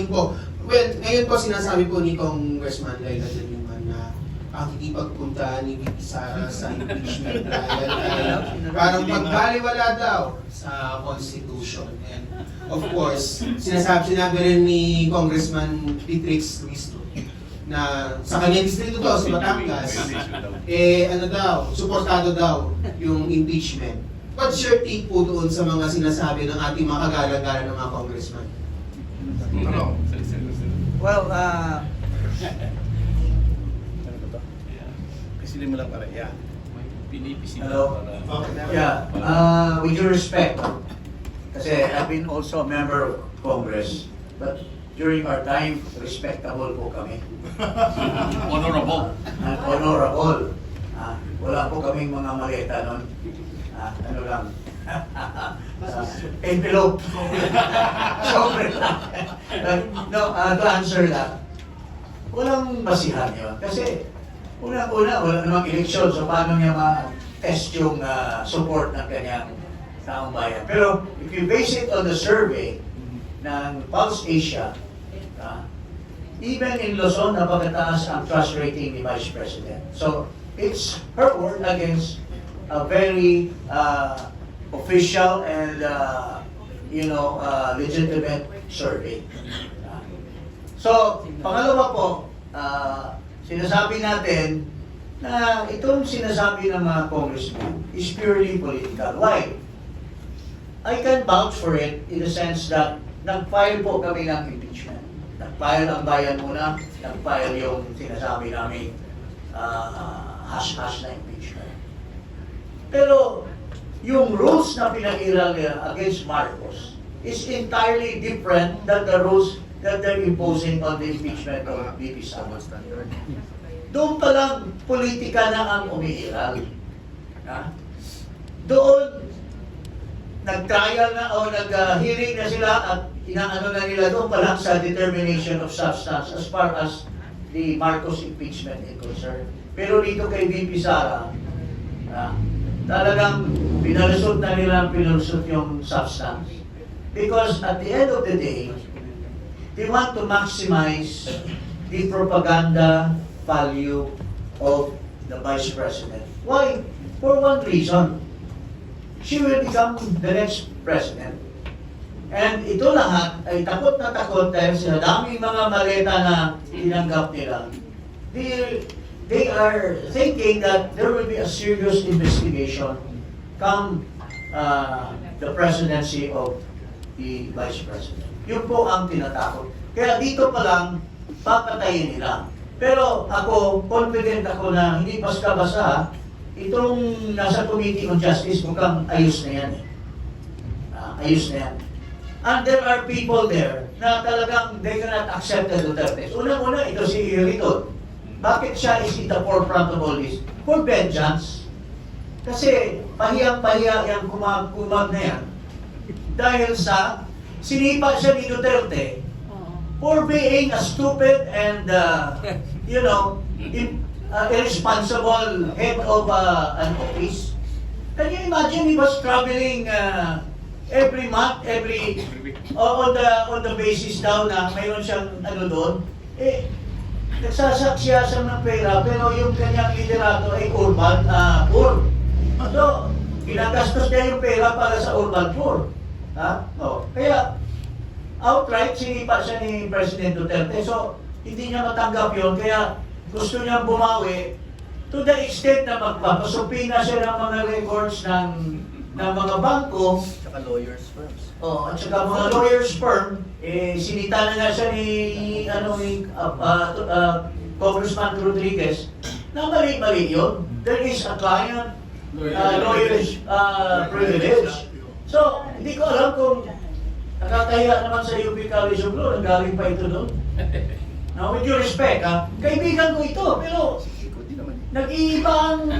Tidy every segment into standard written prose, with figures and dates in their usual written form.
ngayon po, ngayon po sinasabi po ni Congressman Laila de Lima na ang kikipagpunta ni VP Sara sa impeachment trial ay parang pagbaliwala daw sa Constitution. And of course, sinabi rin ni Congressman Beatrix Cristo na sa kanyang distrito daw, sa Batangas, ano daw, suportado daw yung impeachment. What's your take po doon sa mga sinasabi ng ating mga kagala-gala ng mga congressman? Well, Pisilin mo lang para, yeah. Hello? Yeah, with due respect, kasi I've been also a member of Congress, but during our time, respectable po kami. Honorable. Honorable. Wala po kaming mga maleta nun. Ano lang. Envelope. Sobre lang. No, to answer that, walang basihan yun. Kasi, una-una, wala namang eleksyon, so paano niya ma-test yung support ng kanyang taong bayan. Pero, if you base it on the survey ng Pulse Asia, even in Luzon, napakataas ang trust rating ni Vice President. So, it's her word against a very official and legitimate survey. So, pangalawa po, sinasabi natin na itong sinasabi ng mga congressmen is purely political. Why? I can vouch for it in the sense that nag-file po kami ng impeachment. Nag-file ang bayan muna, nag-file yung sinasabi namin hash-hash na impeachment. Pero yung rules na pinag-iral nila against Marcos is entirely different than the rules that they're imposing on the impeachment of VP Sara. Doon pa lang, politika na ang umiiral. Doon, nag-trial na o nag-hearing na sila at inaano na nila doon pa lang sa determination of substance as far as the Marcos impeachment is concerned. Pero dito kay VP Sara, talagang pinalusot na nila yung substance. Because at the end of the day, they want to maximize the propaganda value of the Vice President. Why? For one reason. She will become the next president. And ito lahat ay takot na takot dahil sa daming mga maleta na tinanggap nila. They are thinking that there will be a serious investigation come the presidency of the Vice President. Yun po ang tinatakot. Kaya dito pa lang, papatayin nila. Pero ako, confident ako na hindi basta-basta, itong nasa Committee on Justice, mukhang ayos na yan. Ayos na yan. And there are people there na talagang they cannot accept the Duterte. Unang-una, ito si Iriton. Bakit siya is in the forefront of all this? For vengeance. Kasi pahiyang-pahiya yung kumag na yan. Dahil sa sinipa siya ni Duterte for being a stupid and, irresponsible head of an office. Can you imagine he was traveling every month, on the basis daw na mayroon siyang doon, nagsasaksya siya ng pera, pero yung kanyang liderato ay urban poor. So, ginagastos niya yung pera para sa urban poor. No. Kaya, outright, sinipa siya ni President Duterte. So, hindi niya matanggap yun. Kaya, gusto niya bumawi to the extent na magpapasupina siya ng mga records ng mga bangko. Saka lawyers firms. At saka mga lawyers firm, sinita na nga siya ni Congressman Rodriguez na mali-mali yun. There is a client lawyer's privilege. So, hindi ko alam kung nakatahiya naman sa UP College of Law, nanggaling pa ito doon. Now, with due respect, kaibigan ko ito, pero nag-iiba ang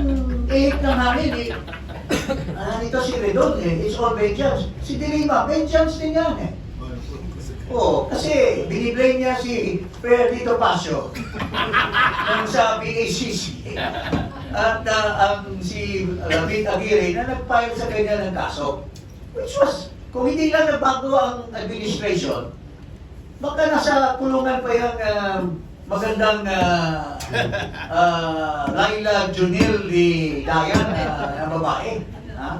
ihip ng hangin. Ito si Redon, it's all vengeance. Si Dilima, vengeance din yan kasi biniblame niya si Perito Pasio ng sa BACC. At si Lamit Aguirre na nag-file sa kanya ng kaso. Which was, kung hindi lang nagbago ang administration, Baka nasa kulungan pa yung magandang Laila Junil di Dayan na babae. Ha?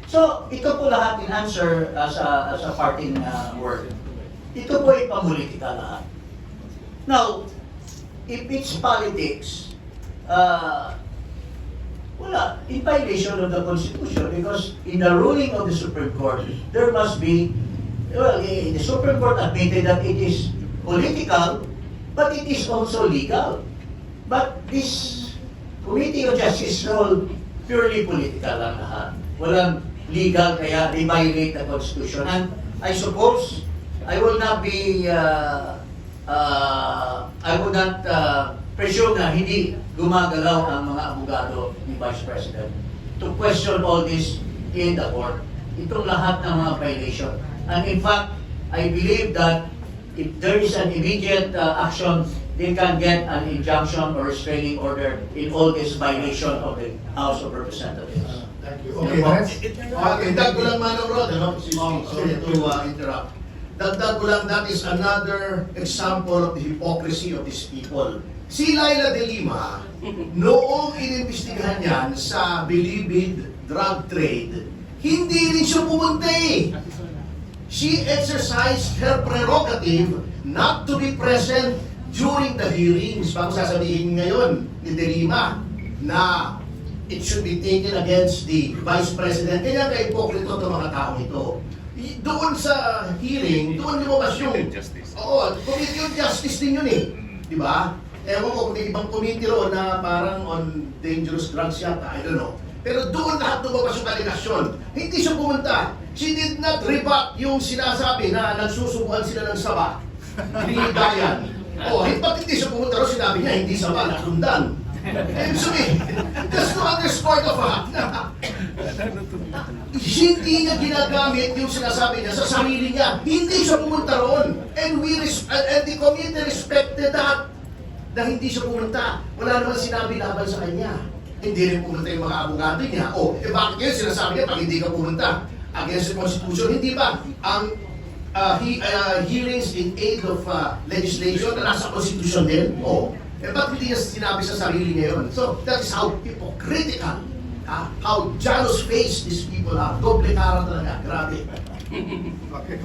So, ito po lahat in answer as a parting word. Ito po ay pamulitika lahat. Now, if it's politics, wala, in violation of the Constitution, because in the ruling of the Supreme Court, there must be, well, the Supreme Court admitted that it is political, but it is also legal. But this Committee of Justice is all purely political lang lahat. Walang legal, kaya they violate the Constitution. And I suppose, I will not be, I would not presume na hindi gumagalaw ang mga abogado ni Vice President to question all this in the court. Itong lahat ng mga violation. And in fact, I believe that if there is an immediate action, they can get an injunction or restraining order in all this violation of the House of Representatives. Thank you. Okay, next. Dagdag ko lang, Manong Rod, sorry to interrupt. Dagdag ko lang, that is another example of the hypocrisy of these people. Si Laila de Lima, noong inimbestigahan yan sa bilibid drug trade, hindi rin siya pumunta eh. She exercised her prerogative not to be present during the hearings. Bago sasabihin ngayon ni de Lima na it should be taken against the Vice President. Kaya ka-hipokrito itong mga taong ito. Doon sa hearing, doon lumabas yung... Oo, Committee on Justice din yun eh. Di ba? Ewan ko kung may ibang committee roon na parang on dangerous drugs yata, I don't know. Pero doon lahat lumabas yung aligasyon. Hindi siya pumunta. She did not rebut yung sinasabi na nagsusubuhan sila ng saba. Dinidayan. Ba't hindi siya pumunta roon? Sinabi niya, hindi saba, nasundan. Ibig sabihin, just to underscore the fact na hindi niya ginagamit yung sinasabi niya sa sarili niya. Hindi siya pumunta roon. And the committee respected that na hindi siya pumunta. Wala naman sinabi laban sa kanya. Hindi rin pumunta yung mga abogado niya. Bakit ngayon sinasabi niya pag hindi ka pumunta against the Constitution? Hindi ba? Ang hearings in aid of legislation na nasa Constitution din? Ba't hindi niya sinabi sa sarili niya yun? So, that is how hypocritical, how jealous-faced these people are. Doble cara talaga. Grabe. Okay,